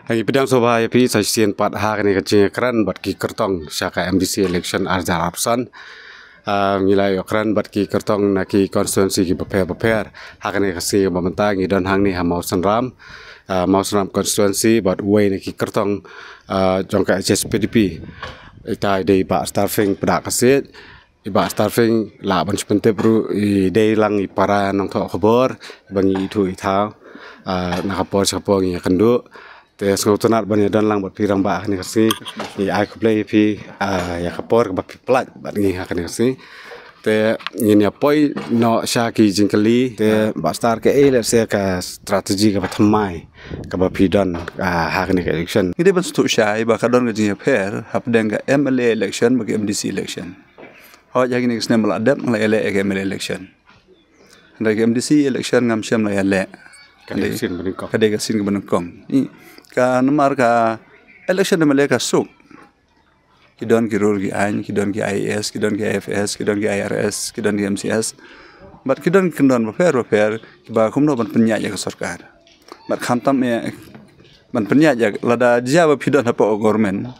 Hai pedang soba yapi sasian pat ha ni kecing kran bat ki kertong syaka MDC election arja rapsan ngilai okran bat ki kertong naki konstituensi ki beper ha ni kasi pementang idon hang ni ha mau senram konstituensi bat way ni ki kertong jongka HSPDP ita dei ba starving pada kasit iba starving la ban sepente bru i dei lang i para nong tho khabor bangi itu ita nakapor sapor ngi kendu te sengautunat bani dan lang bat pirang ba ni kasi i ai kuplay pi ya kapor ba pi plat bat ngi ha ni kasi te ngin ya poi no syaki jingkali te ba star ke ele se ka strategi ka thamai ka ba pi dan ha ni election ini ban stu syai ba kadon ga jing per hap deng ga MLA election ba MDC election ho ya gini snem la adap la ele ke MLA election nda ke MDC election ngam syam la ele kadai sin beningkong kadai ga sin ga beningkong ni ka nomor ka election de maleka suk kidon ki rol ki an kidon ki IAS kidon ki IFS kidon ki IRS kidon ki MCS bat kidon kendon ba per ki ba kumno ban penya ya sarkar bat khantam ya ban penya ya lada jia ba pidon apa government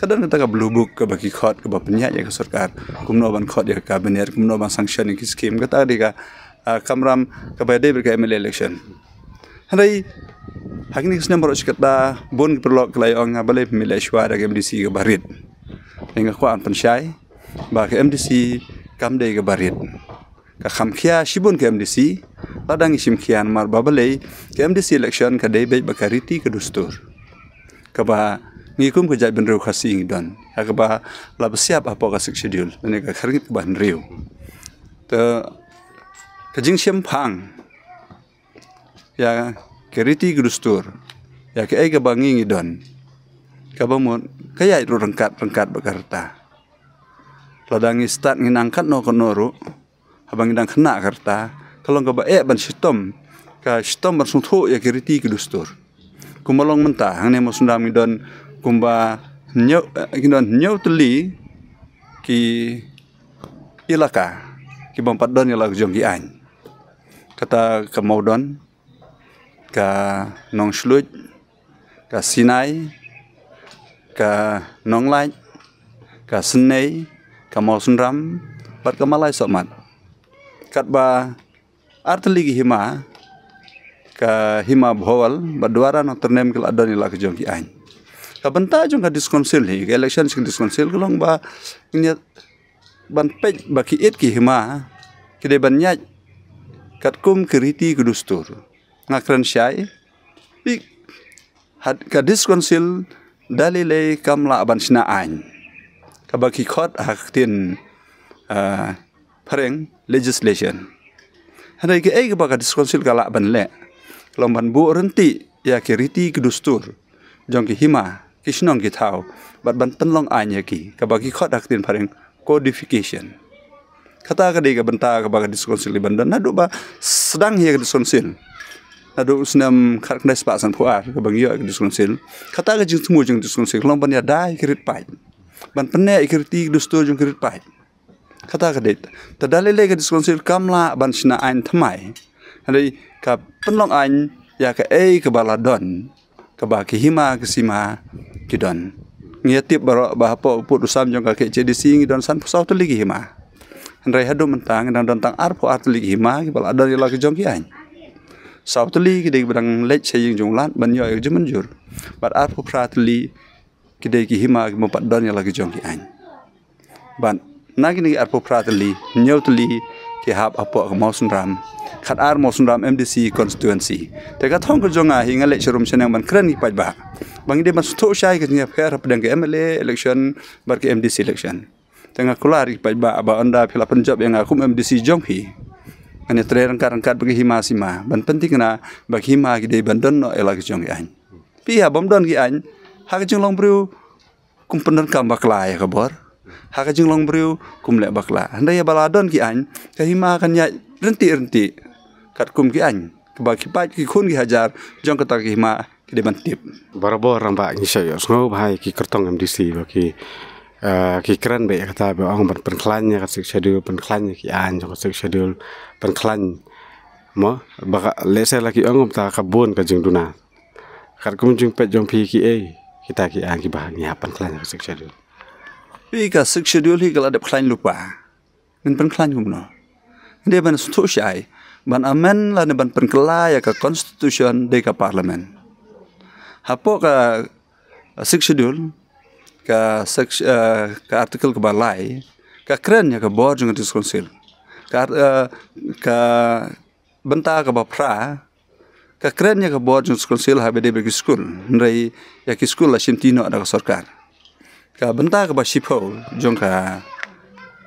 kadang kita ka blue book ka baki khot ka ba penya ya sarkar kumno ban khot ya kabinet kumno ban sanction ki scheme ka ta ka kamram ka ba de ka MLA election handai hakini kisna maro sikata bon perlok klai ong ngabale pemilih suara ke MDC ke barit hingga kuan pensyai ba ke MDC kamde ke barit ka khamkhia shibun ke MDC ladang isim khian mar babale ke MDC election ka dei be bakariti ke dustur ka ba ngikum ke jai benru khasi ngidon ka ba la siap apa ka schedule ne ka kharit ke ban riu te ka jing siam phang ya keriti gustur ya ke ai bangi ngidon kabamon kaya itu rengkat bekarta ladangi start nginangkat no konoru habang ngidang kena karta kalau ka ba ban sistem ka sistem bersungthu ya keriti gustur kumalong mentah hang ne mosundam ngidon kumba nyau teli ki ilaka ki bompat don ya lag jongki an kata kemaudon ka nong sluj ka sinai ka nong lai ka senei ka mausunram bat ka malai somat kat ba arteli hima ka hima bhowal badwara no ternem kel adani la ka jongki ain ka benta jong ka diskonsil hi ka election sing diskonsil kelong ba nya ban pej ba ki et ki hima kide ban nyaj kat kum keriti kudustur ngakran syai pi ka diskonsil dalile kamla ban sina ain ka baki khot haktin pareng legislation hanai ke ai ka diskonsil kala ban le lomban bu renti ya keriti kudustur jong ki hima kisnong ki thau bat ban penlong ain ya ki ka baki khot haktin pareng codification kata ka dei ka benta ka baka diskonsil bandan nadu ba sedang ya diskonsil nadu senam kharknes pak san puar ka bangyo ka diskonsil kata ka jing temu jing diskonsil long ban ya dai kirit pai ban penne kirti dustur jing kirit pai kata ka dei ta dalile ka diskonsil kamla ban sina ain thamai hari ka penlong ain ya ka ka baladon ka ba ki hima ka sima kidon ngiatip baro ba po put usam jong ka ke CDC ngidon san pusau tu ligi hima handai hadu mentang dan tentang arpo art ligi hima ki baladon ya la ki jong ki ain sautli kidai berang lech saying jonglan banyo ay jumanjur bat arpo pratli kidai ki hima ki mopat don ya lagi jongki an ban nagi ni arpo pratli nyotli ki hab apo ka mausunram khat ar mausunram MDC constituency te ka thong ko jonga hinga lech rum senang ban kran ki paj ba bangi de ban sto syai ki nya pher pedang ke MLA election bar ke MDC election tengah kular ki paj ba anda phila penjab yang aku MDC jonghi ane tre rangkat bagi hima sima ban penting na bagi hima ki dei bandon no elak jong an pi ha bom don ki an ha ka jing long bru kum pener kam bakla ya kabor ha ka jing long bru kum le bakla handai ya baladon ki an ka hima kan ya renti kat kum ki an ka bagi pat ki khun ki hajar jong ka ta ki hima ki dei ban tip barabor ramba ngi sayo ngo bhai ki kertong MDC baki ki kran be kata be ong ban penklannya ka schedule penklannya ki an jong schedule penklan mo baka lese lagi ong ta kabun ka jing duna Kat kumjung pet jong pi ki kita ki ang ki bahagi hapan klan ka sik schedule. Pi ka sik schedule hi kala dep klein lupa. Min pen klein kumno. Dia ban stu syai ban amen la ne ban pen kela ya ka constitution de ka parliament. Hapo ka sik schedule ka artikel ke balai ka keren ya ka board jong council ka benta ka bapra ka keren ya ka board jong council habe de bagi school ndai ya ki school la simtino ada ka sarkar ka benta ka ba sipo jong ka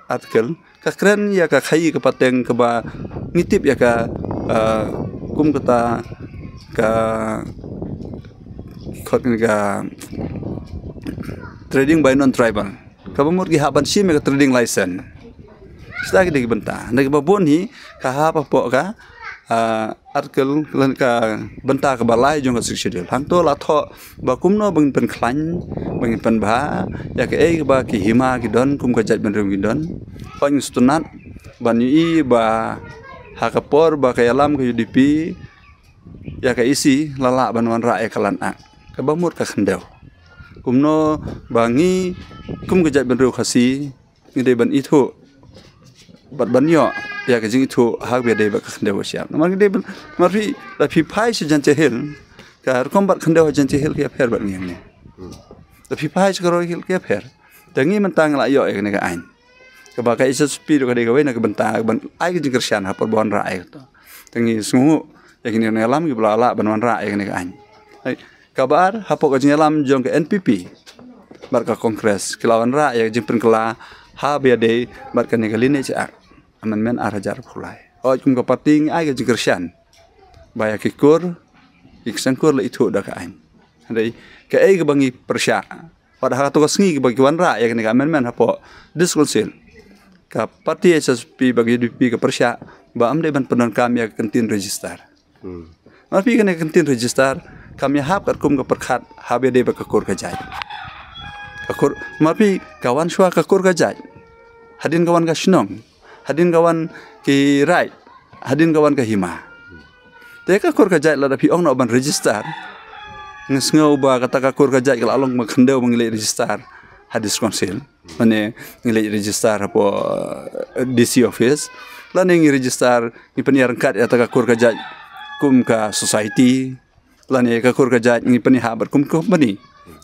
artikel ka keren ya ka khai ka pateng ka ba ngitip ya ka kum kata ka trading by non-tribal. Kabamur ki haban si me trading license. Sita ki benta. Nagi babon hi ka hapa po ka artikel ka benta ka balai jong ka schedule. Hang to la tho ba kumno bang pen klan bang pen ba ya ka ba ki hima ki don kum ka jat ben rum ki don. Pang stunat ban yi ba hakapor ba ka yalam ka UDP ya ka isi lala ban wan ra e kalan a. Kabamur ka khendau. Kumno bangi kum kejat benru khasi ngide ban itu bat banyo ya ke jing itu hak be de ba khande siap mar ngide ban marfi la phi phai se jan chehel ka kom bat khande jan chehel ke pher bat ngiang ne la phi phai se ro hil ke pher tangi man tang la yo e ne ka ain ka ba ka isa speed ka de ka we na ka banta ban ai ke jing kersian ha por bon ra ai to tangi sungu ya kini ne lam ki bla la ban wan ra ai ne ka ain kabar hapok ka lam jong ke NPP barka kongres kelawan ra ya jimpen kela ha biade barka ne galine cha amendment arajar phulai o kum ka pating ai ka jingkersian baya kikur iksankur la itu da ka ain dai ka ai ka bangi persya pada ha to ka sngi bagi wan ra ya ne amendment hapo diskonsil ka parti SSP bagi DP ka persya ba am de ban penon kami ya kentin register tapi kan kentin register kami hap kat kum ka perkhat habe de ba kakur ka jai kakur mapi kawan shwa kakur ka jai hadin kawan ka shnong hadin kawan ki rai hadin kawan ka hima te kakur ka jai la da pi ong no ban register ngesngau ba kata kakur ka jai kala along makhendau mangile register hadis konsil mane ngile register apo DC office la ngi register ni peniar kat ya ta kakur ka jai kum ka society lani ka kur ka jaj ni pani habar kum ko bani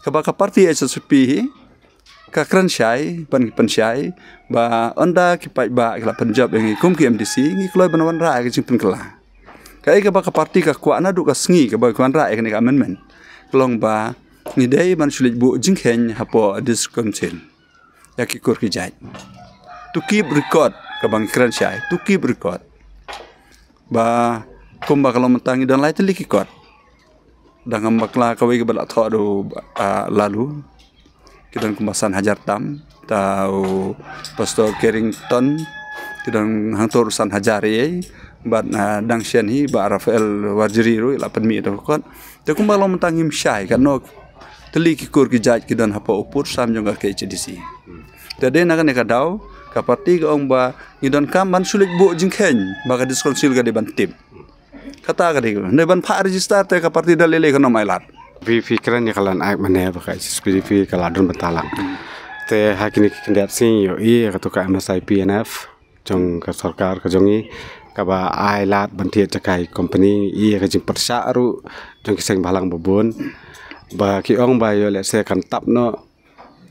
ka ba ka parti SSP ka kran syai pan syai ba onda ki pai ba ka Punjab ngi kum ki MDC ngi kloi ban wan ra ka jingpen kala ka ai ka ba ka parti ka kwa na du ka sngi ka ba kwan ra ka ni amendment klong ba ni dei ban sulit bu jingkhen hapo dis council ya ki kur ki jaj to keep record ka bang kran syai to keep record ba kum ba kalau mentangi dan lain teliki kot dengan bakla kawai ke balak thok do lalu kita kumasan Hajar Tam tau Pastor Carrington kita hantor urusan Hajari bat dang sian hi ba Rafael Warjiri ru la penmi to kot te kumbalo mentang him syai kan no teli ki kur ki jaj ki dan hapa upur sam jong ke HDC tade na kan ka daw ka parti ka ong ba ngidon kam ban sulit bu jingkhen ba ka diskonsil ga de ban tip kata ka de ne ban pha register te ka parti dalele ka no mailat vi fikran ya kalan ai mane ba ka SPDP kaladun bentalang te hakini kindat sing yo ka to ka MSIP NF jong ka sarkar ka jongi ka ba ai lat bantie cakai company ka jing persya ru jong ki seng balang bobon ba ki ong ba yo le se kan tap no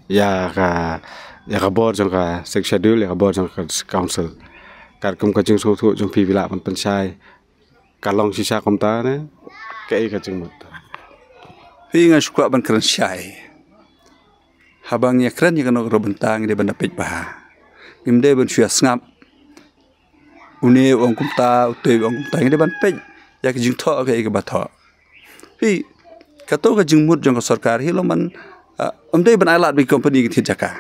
ya ka board jong ka schedule ya ka board jong ka council kar kum ka jing so thu jong pi bila ban pensai kalong sisa komta ne ke ka jing mot pi nga skwa ban kran syai habang ya kran ya kan ro bentang de ban dapet ba imde ban syua ngap une ong kumta utoi ong kumta de ban pe ya ki jing tho ke ba tho pi kato ka jing mut jong ka sarkar hi lo man amde ban alat bi company ki thit jaka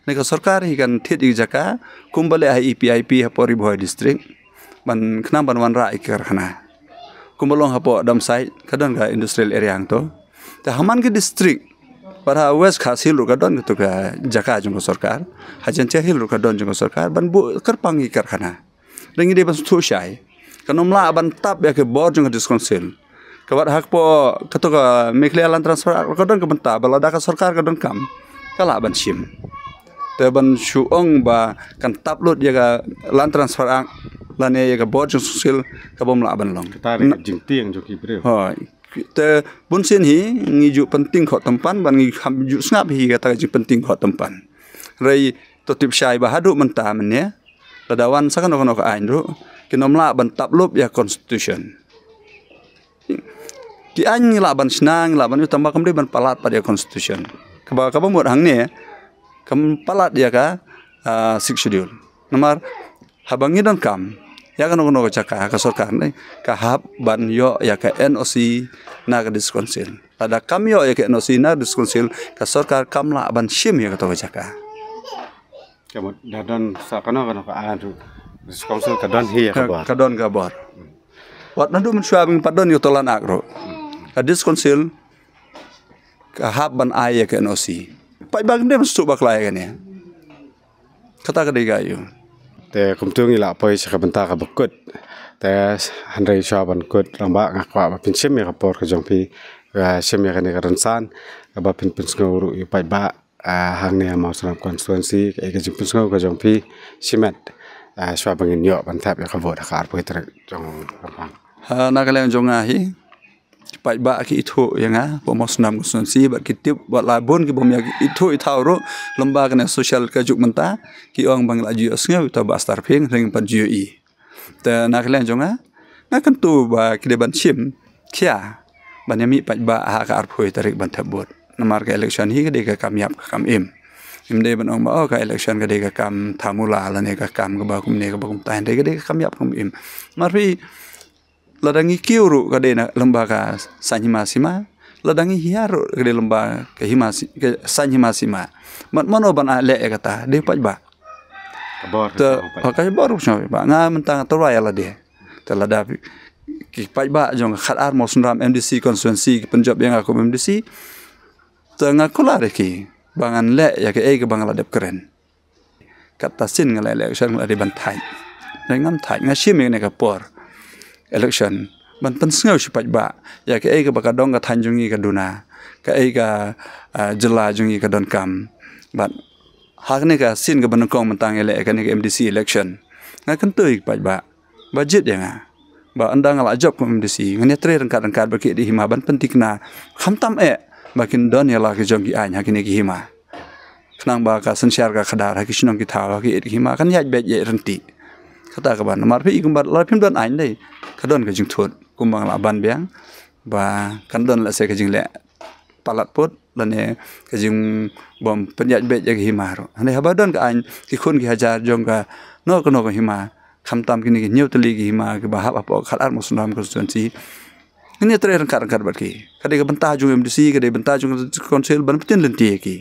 ne ka sarkar hi kan thit i jaka kumbale ai EPIP ha pori boy district ban khnam ban wan ra ikar khana kumbalong hapo dam site kadon ga industrial area ang to ta haman ke district para west khasil ru kadon to ka jaka jong ka sarkar hajan chehil ru kadon jong ka sarkar ban bu karpang ikar khana dengi de ban thu syai kanomla ban tap ya ke board jong ka diskonsil kabat hak po ketua mekliya lan transfer kadon ke benta balada ka sarkar kadon kam kala ban sim te ban suong ba kan taplut ya ka lan transfer ang lan ya ka board sosial ka bom la ban long ta re jing tiang jo ki bre hoi te bun sin hi ngiju penting kho tempan ban ngi ham ju snap hi kata ji penting kho tempan rei totip syai ba hadu menta menye ladawan sakan ono ka ain ru kinom la ban taplup ya constitution ki ain la ban snang la ban tambah kemri ban palat pada constitution kaba kaba mut hang ne kam palat ya ka six schedule nomor habangi dan kam ya kan ono caka ka sarkar ne ka hab ban yo ya ka NOC na ka diskonsil ada kam yo ya ka NOC na diskonsil ka sarkar kam la ban sim ya ka to caka kamot dadan sakana kana ka anu konsel kadon hi ka bar kadon ka bar wat nandu men syabing padon yo tolan agro ka diskonsil ka hab ban ay ya ka NOC pai bang dem su baklaya kan ya kata ka digayo te kumtung ila poi sa kabanta ka bakut te handai shaban kut ramba ngakwa ba pinsim ya kapor ka jongpi ka sim ya kan ka ransan ka ba pin nguru yu pai ba hang ne mau sanam konstituensi ka jing pin nguru ka jongpi simet shwabang inyo ban tap ya ka vot ka arpoi ter jong kampang na ka le jong hi pai ba ki itu ya nga pomos nam konstituensi ba kitip ba labon ki bom ya itu itauro lembaga na social ka juk menta ki ong bang laju asnga ta ba star ping ring pan GOE te na ka le jong na kan tu ba ki de ban sim kya ban yami pai ba ha ka arpoi tarik ban tabot namar ka election hi ka de ka kamyap ka kam im de ban ong ba ka election ka de ka kam thamula la ne ka kam ka ba kum ne ka ba kum ta de ka kamyap kum im marpi ladangi kiuru kade na lembaga sanhima sima ladangi hiaru kade lembaga ke himasi ke sanhima sima mat mono ban ale kata de paj ba kabor te pakai baru sya ba nga mentang teraya la de te lada ki paj ba jong khat ar mo sunram MDC constituency ki penjob yang aku MDC te ngakula de ki bangan le ya ke ke bangala dep keren kata sin ngale election ngade ban thai ngam thai ngashim ne ka por election ban pensngau sipat ba ya ke ka bakadong ka tanjungi ka duna ka jela jungi ka don kam bat hakne ka sin ka banokong mentang ele ka ni MDC election nga kan tui pat ba budget ya nga ba andang ala job ko MDC ngane tre rangkat ba ki di hima ban pentikna khamtam bakin don ya la ki jongi an hakine ki hima knang ba ka sensiar ka khadar ha ki sinong ki thawa ki di hima kan yaj be ye renti kata ka ban mar phi kumbar la phim don an dei kadon ka jing thot kumbang la ban biang ba kadon la se ka jing le palat pot lane ka jing bom penyaj be ya himaro ane habadon ka an ki khun ki hajar jong ka no ka hima khamtam kini ki nyutli ki hima ki bahap apa khalar muslim konstituensi ini tre rangkat barki kade ka bentah jung MDC kade bentah jung konsel ban petin lenti ki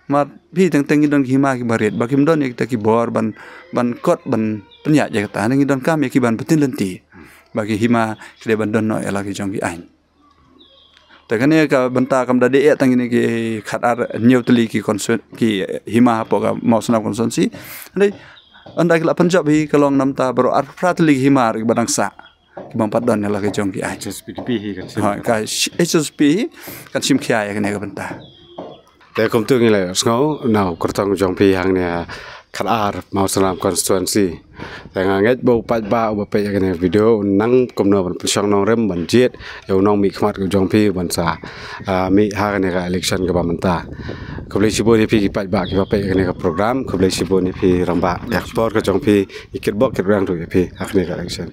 mar bi teng don hima ki baret bakim don ek ta ki bor ban kot ban penyaj ya ta ngi don kam ki ban petin lenti bagi hima kade ban don no ela ki jong ki ain ta kane ka benta kam dade e tang ini ki khatar nyutli ki konsel ki hima apa ka mausna konstituensi dei anda ki la panjab hi kalong namta baro ar pratli hima ki badangsa ki bang padon ela ki jong ki ain ka HSP kan sim khia ya kane ka benta te kom tu ngile sngo now kurtang jong pi hang ne khatar mau salam konstituensi te nganget bo pat ba ba pe ne video nang kom no ban psang nong rem ban jet yo nong mi khmat ko jong pi ban sa mi ha ne ka election ka ba manta ko le sibo ni pi ki pat ba ki ba pe ne ka program ko le sibo ni pi ramba yak por ka jong pi ikit bok ki rang tu pi ha ne ka election